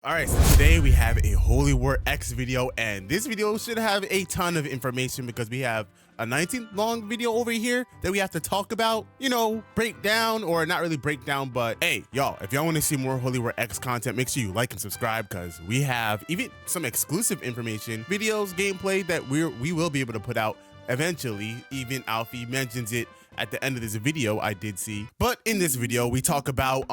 All right, so today we have a holywarx video, and this video should have a ton of information because we have a 19 long video over here that we have to talk about, break down, or not really break down, but hey, y'all, if y'all want to see more holywarx content, make sure you like and subscribe because we have even some exclusive information, videos, gameplay that we will be able to put out eventually. Even Alfie mentions it at the end of this video, I did see. But in this video, we talk about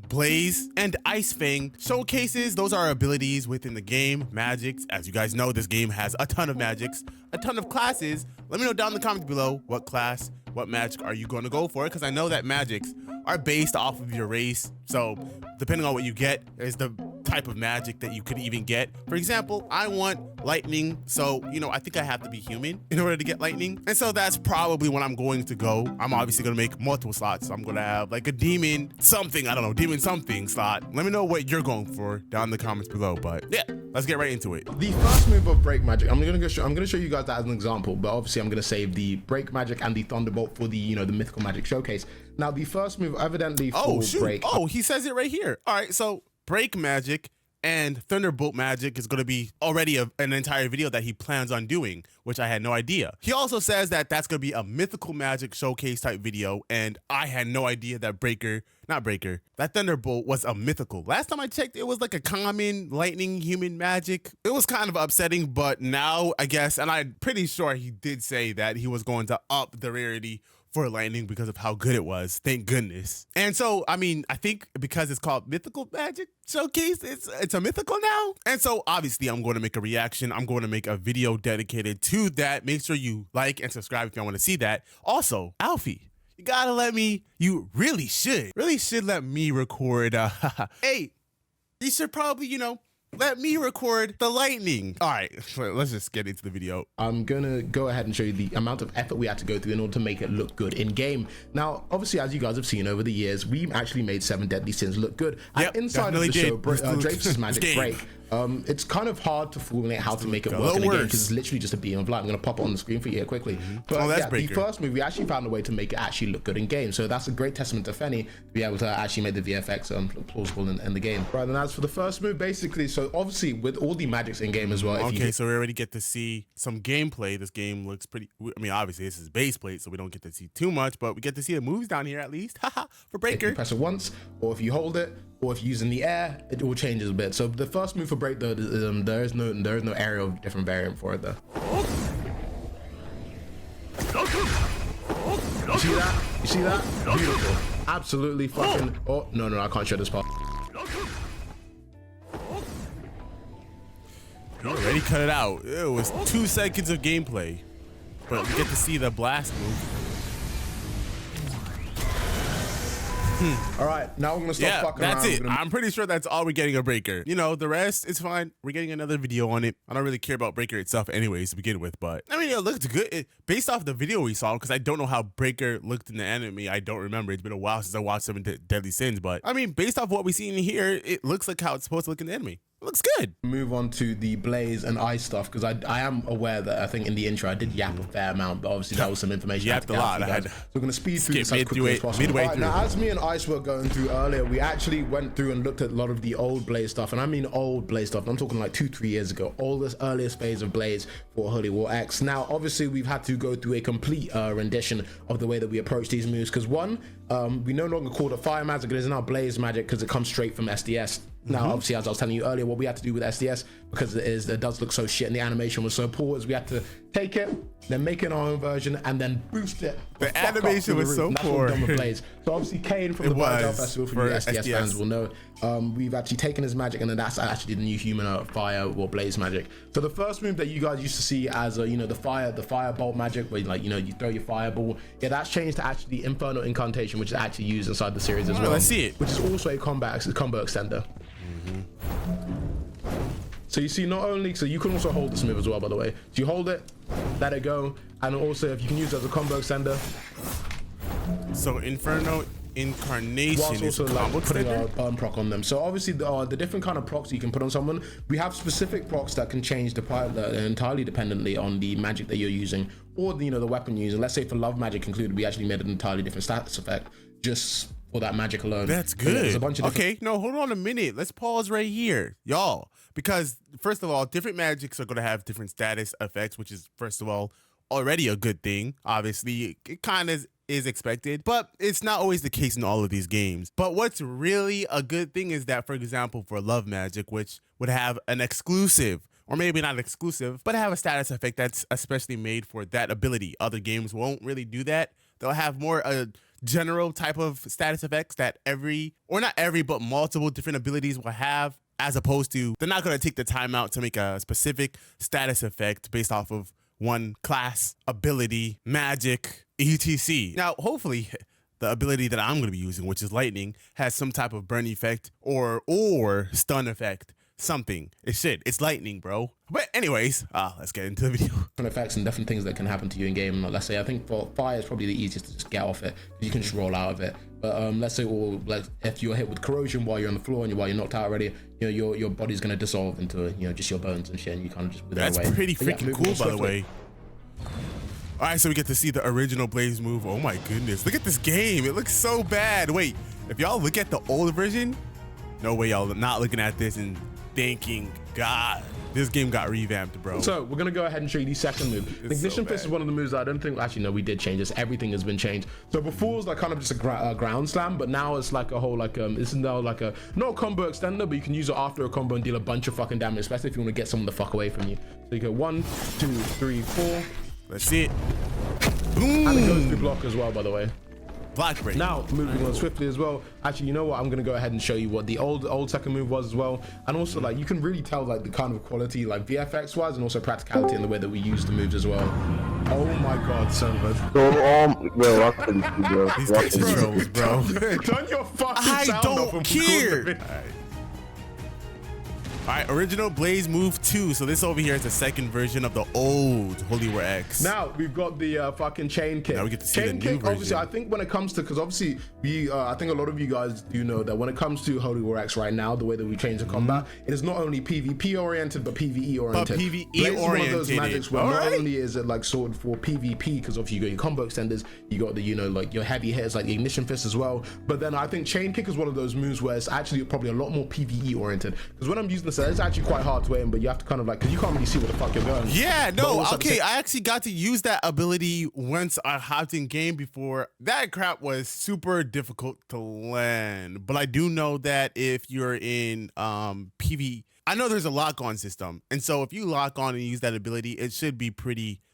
Blaze and Ice Fang showcases. Those are abilities within the game, magics. As you guys know, this game has a ton of magics, a ton of classes. Let me know down in the comments below what class, what magic are you going to go for? Because I know that magics are based off of your race. So depending on what you get is the type of magic that you could even get. For example, I want lightning, so I think I have to be human in order to get lightning, and so that's probably what I'm going to go. I'm obviously going to make multiple slots, so I'm going to have like a demon something, I don't know, demon something slot. Let me know what you're going for down in the comments below, but yeah, let's get right into it. The first move of break magic, I'm gonna show you guys that as an example, but obviously I'm gonna save the break magic and the thunderbolt for the the mythical magic showcase. Now the first move evidently for break. Oh, he says it right here. All right, so break magic and thunderbolt magic is going to be already an entire video that he plans on doing, which I had no idea. He also says that that's going to be a mythical magic showcase type video, and I had no idea that that thunderbolt was a mythical. Last time I checked, it was like a common lightning human magic. It was kind of upsetting, but now I guess, and I'm pretty sure he did say that he was going to up the rarity for lightning because of how good it was. Thank goodness. And so, I mean, I think because it's called mythical magic showcase, it's a mythical now. And so obviously I'm going to make a reaction. I'm going to make a video dedicated to that. Make sure you like and subscribe if you want to see that. Also, Alfie, you gotta let me, you really should let me record. Hey, you should probably, let me record the lightning. All right, let's just get into the video. I'm gonna go ahead and show you the amount of effort we had to go through in order to make it look good in game. Now, obviously, as you guys have seen over the years, we've actually made 7 deadly sins look good. And inside of the show, Drake's magic break. It's kind of hard to formulate how to make it work in a game because it's literally just a beam of light. I'm going to pop it on the screen for you here quickly. But yeah, the first move, we actually found a way to make it actually look good in game. So that's a great testament to Fenny to be able to actually make the VFX plausible in the game. Right, and as for the first move, basically, so obviously with all the magics in game as well. Okay, so we already get to see some gameplay. This game looks pretty, I mean, obviously this is base plate, so we don't get to see too much, but we get to see the moves down here at least. Haha, for breaker. If you press it once, or if you hold it, or if you use in the air, it all changes a bit. So the first move for break though, there is no area of different variant for it though. You see that? You see that? Beautiful. Absolutely fucking. Oh no, I can't show this part. You already cut it out. It was 2 seconds of gameplay, but we get to see the blast move. All right, now we're gonna stop fucking around. That's it. I'm pretty sure that's all we're getting a breaker. The rest is fine. We're getting another video on it. I don't really care about breaker itself anyways to begin with, but I mean, it looks good. Based off the video we saw, because I don't know how breaker looked in the anime. I don't remember. It's been a while since I watched 7 Deadly Sins, but I mean, based off what we see in here, it looks like how it's supposed to look in the anime. It looks good. Move on to the Blaze and Ice stuff, because I am aware that I think in the intro I did yap a fair amount, but obviously that was some information. Yapped a lot. So we're gonna speed through this as quickly as possible. Midway through. Now, as me and Ice were going through earlier, we actually went through and looked at a lot of the old Blaze stuff, and I mean old Blaze stuff. I'm talking like 2-3 years ago. All this earliest phase of Blaze for holywarx. Now, obviously, we've had to go through a complete rendition of the way that we approach these moves, because one, we no longer call it fire magic. It is now Blaze magic because it comes straight from SDS. Now, obviously, as I was telling you earlier, what we had to do with SDS, because it does look so shit and the animation was so poor, is we had to take it, then make it our own version, and then boost it. The animation was so poor. So obviously, Kane from the Biodell Festival, for you SDS fans will know, we've actually taken his magic, and then that's actually the new human fire or Blaze magic. So the first move that you guys used to see as the fire bolt magic, where you throw your fireball, that's changed to actually the Infernal Incantation, which is actually used inside the series as well. Let's see it. Which is also a combo extender. So you see, not only, so you can also hold this move as well, by the way. So you hold it, let it go, and also if you can use it as a combo extender. So Inferno Incarnation whilst is also combo like putting extender? a burn proc on them. So obviously the different kind of procs you can put on someone, we have specific procs that can change entirely dependently on the magic that you're using, or the weapon you're using. Let's say for love magic included, we actually made an entirely different status effect, just for that magic alone. That's good. There's a bunch of okay, no, hold on a minute. Let's pause right here, y'all. Because first of all, different magics are going to have different status effects, which is, first of all, already a good thing. Obviously, it kind of is expected, but it's not always the case in all of these games. But what's really a good thing is that, for example, for love magic, which would have an exclusive, or maybe not exclusive, but have a status effect that's especially made for that ability. Other games won't really do that. They'll have more general type of status effects that every, or not every, but multiple different abilities will have, as opposed to, they're not going to take the time out to make a specific status effect based off of one class, ability, magic, etc. Now, hopefully, the ability that I'm going to be using, which is lightning, has some type of burn effect or stun effect. Something. It should. It's lightning, bro. But anyways, let's get into the video. Different effects and different things that can happen to you in game. Let's say, I think for fire is probably the easiest to just get off it. You can just roll out of it. But let's say, or like if you're hit with corrosion while you're on the floor and while you're knocked out already, you know, your body's gonna dissolve into, you know, just your bones and shit, and you kind of just wither away. That's pretty freaking cool, by the way. All right, so we get to see the original Blaze move. Oh my goodness, look at this game. It looks so bad. Wait, if y'all look at the old version, no way y'all not looking at this and thinking, God, this game got revamped, bro. So we're gonna go ahead and show you the second move. The Ignition Fist is one of the moves that I don't think, actually no, we did change this. Everything has been changed. So before it was like kind of just a ground slam, but now it's like a whole like it's now like a not a combo extender, but you can use it after a combo and deal a bunch of fucking damage, especially if you want to get someone the fuck away from you. So you go 1, 2, 3, 4. Let's see it. Boom. And it goes through block as well, by the way. Block break. Now moving on swiftly as well. Actually, you know what? I'm gonna go ahead and show you what the old second move was as well. And also, like, you can really tell like the kind of quality, like VFX wise, and also practicality in the way that we use the moves as well. Oh my God, so much. Well, I couldn't see, bro. These controls, bro. Turn your fucking sound off and care. All right, original Blaze move 2. So this over here is the second version of the old holywarx. Now we've got the fucking chain kick. Now we get to see the new version. Obviously, I think when it comes to, because obviously we, I think a lot of you guys do know that when it comes to holywarx right now, the way that we change the combat, it is not only PvP oriented but PvE oriented. But PvE Blaze oriented. Is one of those magics where not only is it like sorted for PvP, because obviously you got your combo extenders, you got the, you know, like your heavy hitters like the Ignition Fist as well. But then I think chain kick is one of those moves where it's actually probably a lot more PvE oriented. Because when I'm using this, it's actually quite hard to aim, but you have to kind of like, because you can't really see where the fuck you're going. Yeah, no, okay, I actually got to use that ability once I hopped in game before. That crap was super difficult to land, but I do know that if you're in PV, I know there's a lock-on system, and so if you lock on and use that ability, it should be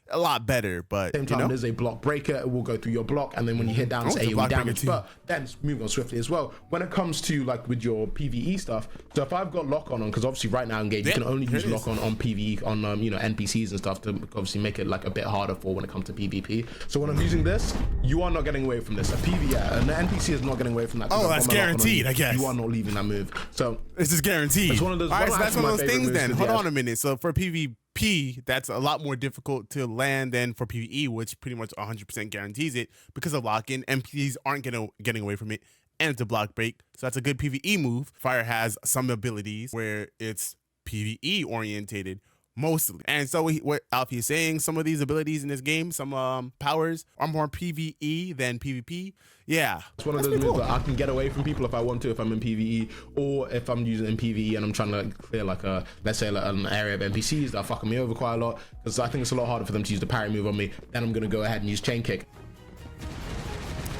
a lot better. But same time, there's a block breaker. It will go through your block, and then when you hit down, it's AoE damage. But then moving on swiftly as well. When it comes to like with your PVE stuff, so if I've got lock on, because obviously right now in game you can only use lock on PVE on you know, NPCs and stuff to obviously make it like a bit harder for when it comes to PvP. So when I'm using this, you are not getting away from this. A PvE, an NPC is not getting away from that. Oh, that's guaranteed. I guess you are not leaving that move. So this is guaranteed. It's one of those. All right, so that's one of those things. Then hold on a minute. So for PvP, that's a lot more difficult to land than for PvE, which pretty much 100% guarantees it because of lock-in. NPCs aren't getting away from it, and it's a block break. So that's a good PvE move. Fire has some abilities where it's PvE orientated mostly. And so what Alfie is saying, some of these abilities in this game, some powers are more PvE than PvP. Yeah, it's one of those moves that I can get away from people if I want to, if I'm in PvE, or if I'm using in PvE and I'm trying to clear like a, let's say like an area of NPCs that are fucking me over quite a lot, because I think it's a lot harder for them to use the parry move on me. Then I'm gonna go ahead and use chain kick.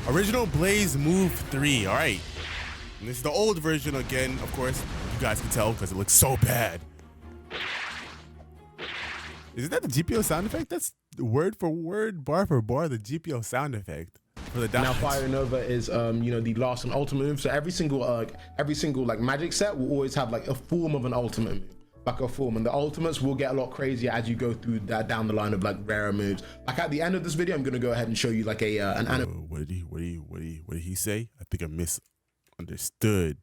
Original Blaze move 3. All right, and this is the old version again. Of course, you guys can tell because it looks so bad. Isn't that the GPO sound effect? That's word for word, bar for bar, the GPO sound effect. Now Fire Nova is you know, the last and ultimate move. So every single like magic set will always have like a form of an ultimate move, like a form, and the ultimates will get a lot crazier as you go through that down the line of like rarer moves. Like at the end of this video, I'm gonna go ahead and show you like a an anime. What did he say? I think I misunderstood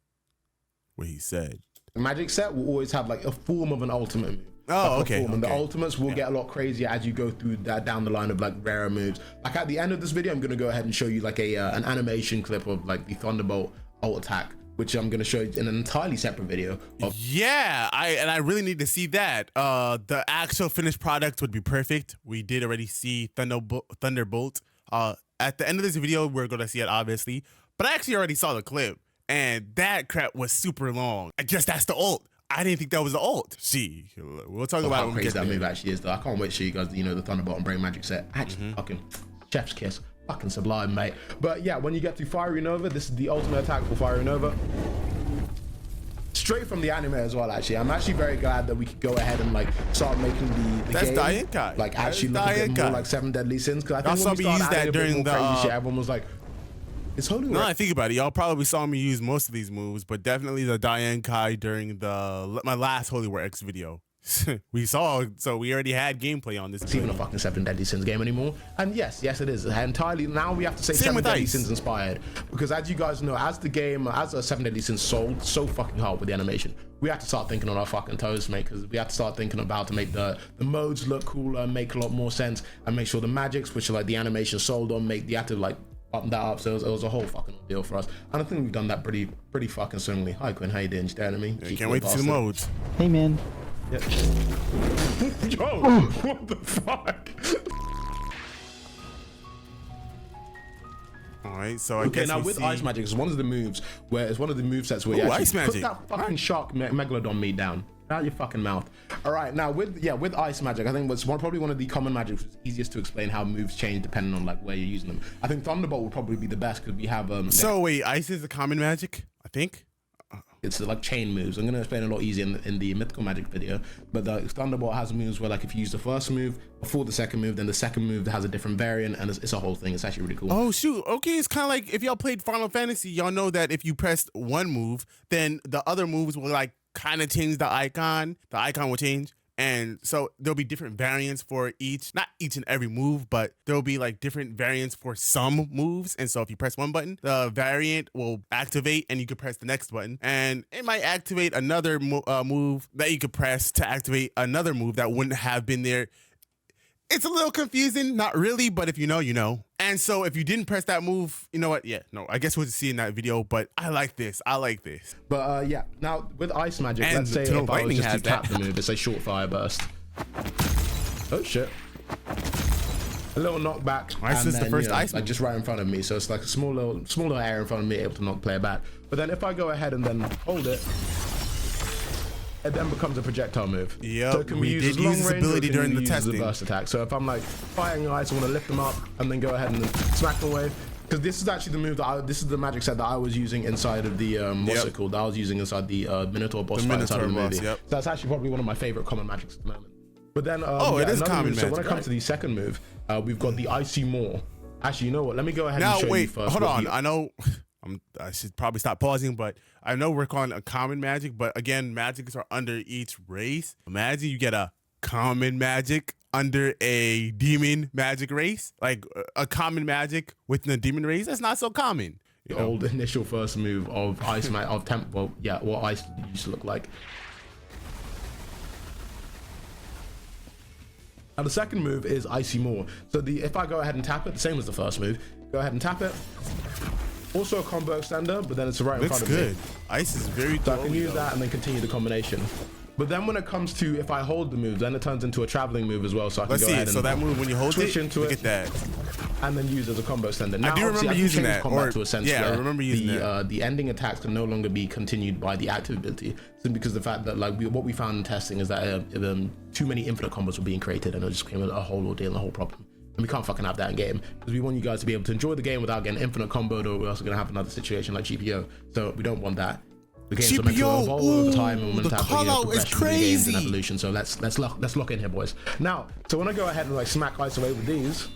what he said. The magic set will always have like a form of an ultimate move. Oh, okay. And the ultimates will get a lot crazier as you go through that down the line of like rarer moves. Like at the end of this video, I'm gonna go ahead and show you like a an animation clip of like the Thunderbolt ult attack, which I'm gonna show you in an entirely separate video. Yeah, I really need to see that. The actual finished product would be perfect. We did already see Thunderbolt. At the end of this video, we're gonna see it obviously. But but I actually already saw the clip, and that crap was super long. I guess that's the ult. I didn't think that was the ult. See, we'll talk about how crazy that move actually is, though. I can't wait to show you guys, you know, the Thunderbolt and Brain Magic set. Actually, fucking chef's kiss. Fucking sublime, mate. But yeah, when you get to Fiery Nova, this is the ultimate attack for Fiery Nova. Straight from the anime as well, actually. I'm actually very glad that we could go ahead and like start making the That's game Diankai. like actually look a bit more like 7 Deadly Sins. Because I think when we started adding a bit more crazy shit, everyone was like, it's holy. No, I think about it. Y'all probably saw me use most of these moves, but definitely the Diankai during my last holywarx video. We saw, so we already had gameplay on this. It's even a fucking 7 Deadly Sins game anymore. And yes, it is entirely. Now we have to say Same 7 Deadly Ice. Sins inspired, because as you guys know, as a 7 Deadly Sins sold so fucking hard with the animation, we had to start thinking on our fucking toes, mate. Because we had to start thinking about to make the modes look cooler, make a lot more sense, and make sure the magics, which are like the animation sold on, you have to like button that up. So it was a whole fucking deal for us, and I think we've done that pretty fucking swimmingly. Hi Quinn, how you doing? You staring at me? Yeah, can't wait to see the modes. Hey man. Yep. Yo, what the fuck? All right, so I guess now with Ice Magic, it's one of the moves where it's one of the move sets where you Ice put Magic. that fucking shark megalodon meat down out your fucking mouth. All right, now with Ice Magic, I think what's probably one of the common magics, which is easiest to explain how moves change depending on like where you're using them. I think Thunderbolt would probably be the best because we have So wait, Ice is a common magic, I think. It's like chain moves. I'm going to explain a lot easier in the mythical magic video, but the Thunderbolt has moves where like if you use the first move before the second move, then the second move has a different variant, and it's a whole thing. It's actually really cool. Oh shoot, okay, it's kind of like if y'all played Final Fantasy, y'all know that if you pressed one move, then the other moves will like kind of change the icon will change. And so there'll be different variants for not each and every move, but there'll be like different variants for some moves. And so if you press one button, the variant will activate and you can press the next button. And it might activate another move that you could press to activate another move that wouldn't have been there. It's a little confusing, not really, but if you know, you know. And so if you didn't press that move, you know what? Yeah, no, I guess we'll see in that video, but I like this. But yeah, now with Ice Magic, and let's say if I was just to tap the move, it's a short fire burst. Oh shit. A little knockback. Ice is the first ice like just right in front of me, so it's like a small little area in front of me able to knock player back. But then if I go ahead and then hold it, it then becomes a projectile move. Yeah, so it can we did use this ability during the testing. Burst attack. So if I'm like fighting ice, I want to lift them up and then go ahead and smack them away. Because this is actually the move that this is the magic set that I was using inside of the what's it called? That I was using inside the Minotaur boss fight inside of the movie. Yep. So that's actually probably one of my favorite common magics at the moment. But then it is common move. magic. So when it comes to the second move, we've got the Icy Maw. Actually, you know what? Let me go ahead and show you first. Hold on. I know I should probably stop pausing, but I know we're calling it a common magic, but again, magics are under each race. Imagine you get a common magic under a demon magic race, like a common magic within a demon race. That's not so common. The old initial first move of Ice what Ice used to look like. Now the second move is Icy Maw. So if I go ahead and tap it, the same as the first move, go ahead and tap it. Also a combo extender, but then it's right in front of me. Looks good. Ice is very So I can use that and then continue the combination. But then when it comes to if I hold the move, then it turns into a traveling move as well. So I can go ahead and so that move when you hold switch it, into look it, at that, and then use as a combo extender. Now, I do remember using that. To a sense I remember using that. The ending attacks can no longer be continued by the active ability, simply because the fact that like what we found in testing is that too many infinite combos were being created, and it just became a whole ordeal and a whole problem. And we can't fucking have that in game because we want you guys to be able to enjoy the game without getting infinite comboed, or we're also going to have another situation like GPO. So we don't want that. The games are meant to evolve over time, and we're meant to have progression in games and evolution. So let's lock in here, boys. Now, so when I go ahead and like smack Ice away with these,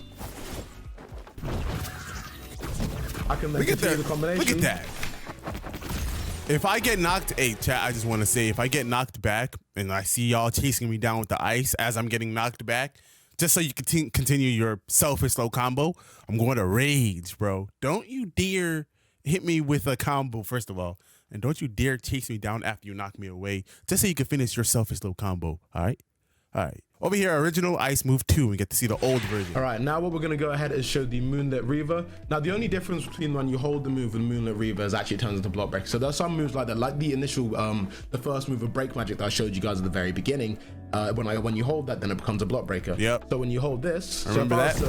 I can then continue the combination. Look at that. If I get knocked, hey chat, I just want to say, if I get knocked back and I see y'all chasing me down with the ice as I'm getting knocked back, just so you can continue your selfish slow combo, I'm going to rage, bro. Don't you dare hit me with a combo, first of all. And don't you dare chase me down after you knock me away, just so you can finish your selfish slow combo, all right? All right. Over here, original Ice Move 2, we get to see the old version. All right, now what we're going to go ahead is show the Moonlit Reaver. Now, the only difference between when you hold the move and Moonlit Reaver is actually it turns into Block Breaker. So there's some moves like that, like the initial, the first move of Break Magic that I showed you guys at the very beginning. When you hold that, then it becomes a Block Breaker. Yep. So when you hold this, remember that.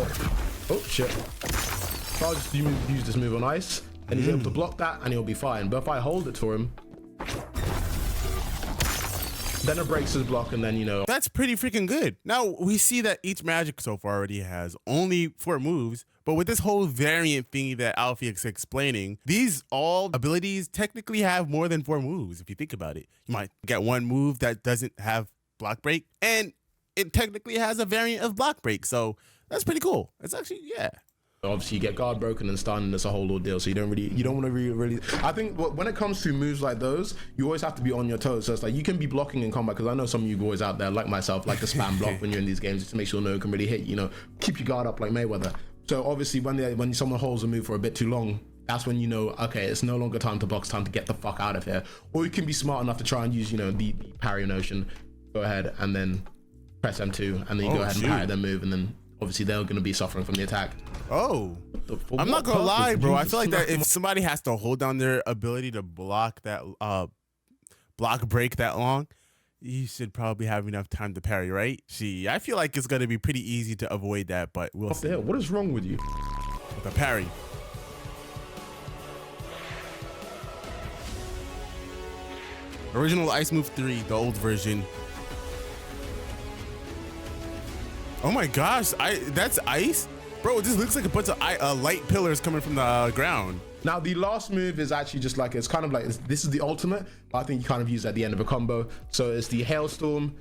Oh, shit. So I'll just use this move on Ice. and he's able to block that, and he'll be fine. But if I hold it for him, then it breaks his block, and then, you know. That's pretty freaking good. Now, we see that each magic so far already has only 4 moves, but with this whole variant thingy that Alfie is explaining, these all abilities technically have more than 4 moves, if you think about it. You might get one move that doesn't have block break, and it technically has a variant of block break, so that's pretty cool. It's actually, yeah. Obviously, you get guard broken and stunned, and it's a whole ordeal. So you don't want to really. I think when it comes to moves like those, you always have to be on your toes. So it's like you can be blocking in combat, because I know some of you boys out there, like myself, like to spam block when you're in these games just to make sure no one can really hit. You know, keep your guard up like Mayweather. So obviously, when someone holds a move for a bit too long, that's when you know, okay, it's no longer time to block, it's time to get the fuck out of here. Or you can be smart enough to try and use, you know, the parry notion. Go ahead and then press M2, and then you go ahead and parry their move, and then obviously they're going to be suffering from the attack. Oh, I'm not gonna lie, bro. I feel like that if somebody has to hold down their ability to block that block break that long, you should probably have enough time to parry, right? See, I feel like it's gonna be pretty easy to avoid that, but we'll see. What is wrong with you? With the parry. Original Ice Move 3, the old version. Oh my gosh, that's ice? Bro, this looks like a bunch of light pillars coming from the ground. Now, the last move is actually just like, it's kind of like, this is the ultimate, but I think you kind of use it at the end of a combo. So it's the Hailstorm,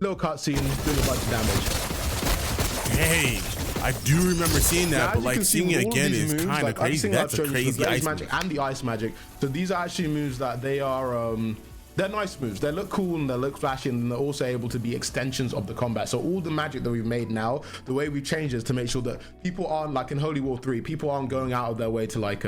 little cutscene, doing a bunch of damage. Hey, I do remember seeing that, but like seeing it again is kind of crazy. That's a crazy ice magic and the ice magic. So these are actually moves that they are, they're nice moves. They look cool and they look flashy, and they're also able to be extensions of the combat. So all the magic that we've made now, the way we've changed is to make sure that people aren't, like in Holy War 3, people aren't going out of their way to like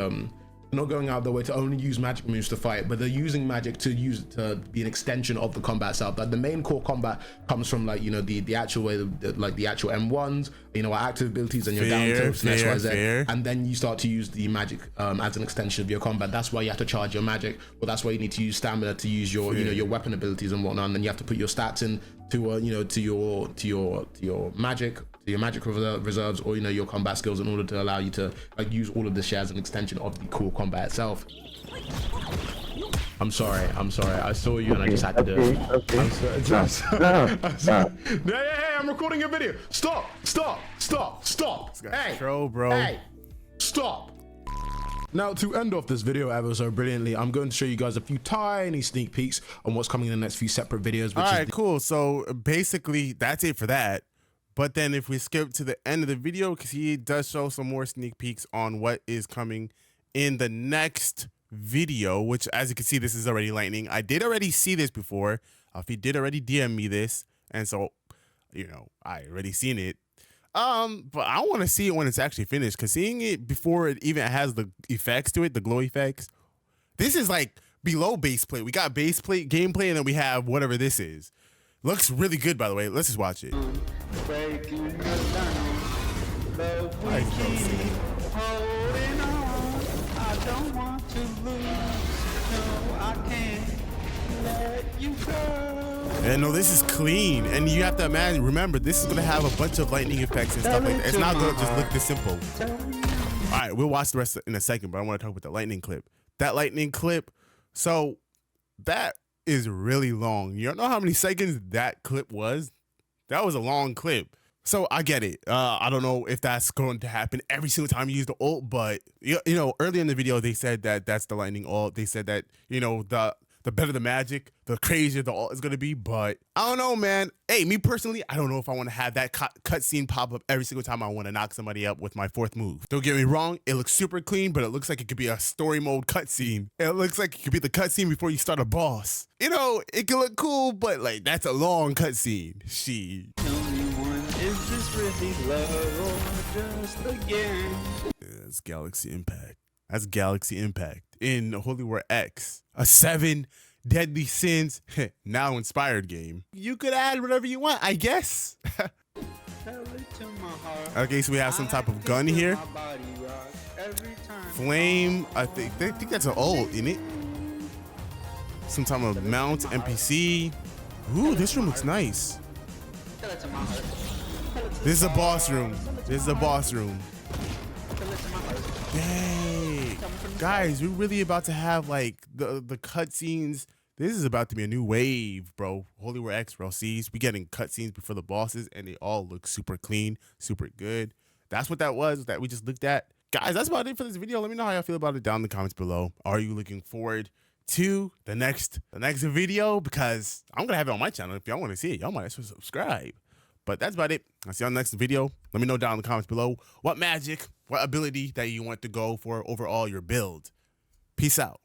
not going out of their way to only use magic moves to fight, but they're using magic to use to be an extension of the combat itself. Like the main core combat comes from, like, you know, the actual way, like the actual M1s, you know, our active abilities, and your down tilts and XYZ, and then you start to use the magic as an extension of your combat. That's why you have to charge your magic, or that's why you need to use stamina to use your, you know, your weapon abilities and whatnot. And then you have to put your stats in to you know, to your magic, your magic reserves, or, you know, your combat skills, in order to allow you to like use all of this shit as an extension of the core combat itself. I'm sorry. I saw you and I just had to do it. Hey, I'm recording a video. Stop. Hey, bro. Hey, stop. Now, to end off this video ever so brilliantly, I'm going to show you guys a few tiny sneak peeks on what's coming in the next few separate videos. All right, cool. So basically, that's it for that. But then if we skip to the end of the video, because he does show some more sneak peeks on what is coming in the next video, which, as you can see, this is already lightning. I did already see this before. He did already DM me this, and so, you know, I already seen it. But I want to see it when it's actually finished, because seeing it before it even has the effects to it, the glow effects, this is like below base plate. We got base plate gameplay, and then we have whatever this is. Looks really good, by the way. Let's just watch it. And no, this is clean, and you have to imagine, remember, this is gonna have a bunch of lightning effects and stuff like that. It's not gonna just look this simple. All right, we'll watch the rest in a second, but I want to talk about the lightning clip. That lightning clip, so that is really long. You don't know how many seconds that clip was? That was a long clip. So I get it. I don't know if that's going to happen every single time you use the ult, but you know, earlier in the video they said that that's the lightning ult. They said that, you know, the better the magic, the crazier the ult is gonna be. But I don't know, man. Hey, me personally, I don't know if I want to have that cutscene pop up every single time I want to knock somebody up with my 4th move. Don't get me wrong, it looks super clean, but it looks like it could be a story mode cutscene. It looks like it could be the cutscene before you start a boss. You know, it can look cool, but like that's a long cutscene. She. Is this really love or just a game? Yeah, that's Galaxy Impact. That's Galaxy Impact in Holy War X, a 7 Deadly Sins now inspired game. You could add whatever you want, I guess. Okay, so we have some type of gun here. Flame, I think that's an ult, isn't it? Some type of mount, NPC. Ooh, this room looks nice. This is a boss room. This is a boss room. Yay. guys, we're really about to have like the cutscenes. This is about to be a new wave, bro. holywarx, bro. See, we getting cutscenes before the bosses, and they all look super clean, super good. That's what that was that we just looked at. Guys, that's about it for this video. Let me know how y'all feel about it down in the comments below. Are you looking forward to the next video? Because I'm gonna have it on my channel. If y'all want to see it, y'all might as well subscribe. But that's about it. I'll see you on the next video. Let me know down in the comments below what magic, what ability that you want to go for overall your build. Peace out.